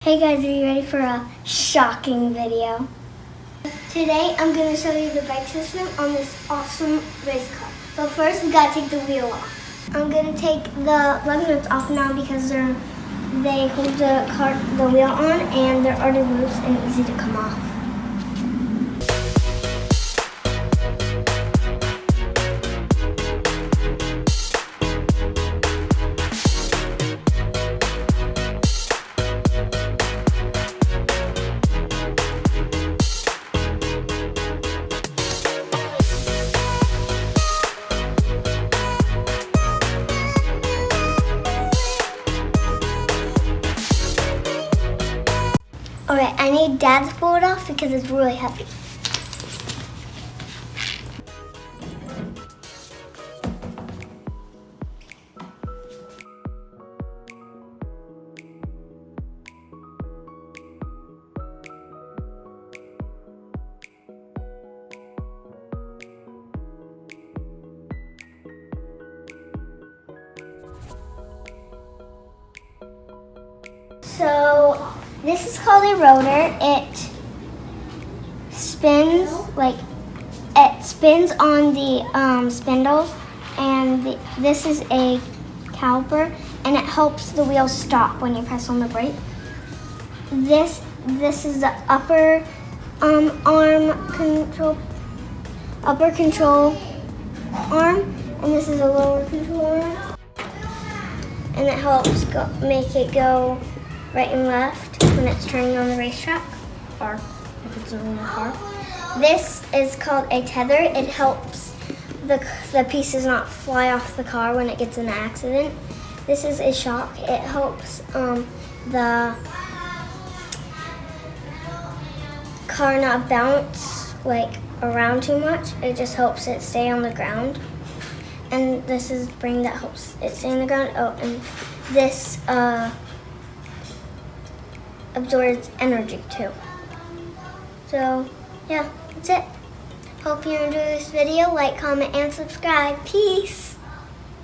Hey guys, are you ready for a shocking video? Today I'm going to show you the brake system on this awesome race car. But first we got to take the wheel off. I'm going to take the lug nuts off now because they hold the wheel on and they're already loose and easy to come off. Alright, I need Dad to pull it off because it's really heavy. So this is called a rotor. It spins on the spindle, and this is a caliper, and it helps the wheel stop when you press on the brake. This is the upper control arm, and this is a lower control arm, and it helps make it go right and left when it's turning on the racetrack, or if it's a normal car. This is called a tether. It helps the pieces not fly off the car when it gets in an accident. This is a shock. It helps the car not bounce around too much. It just helps it stay on the ground. And this is the spring that helps it stay on the ground. Oh, and this absorbs energy too. So yeah, that's it. Hope you enjoyed this video. Like, comment, and subscribe. Peace.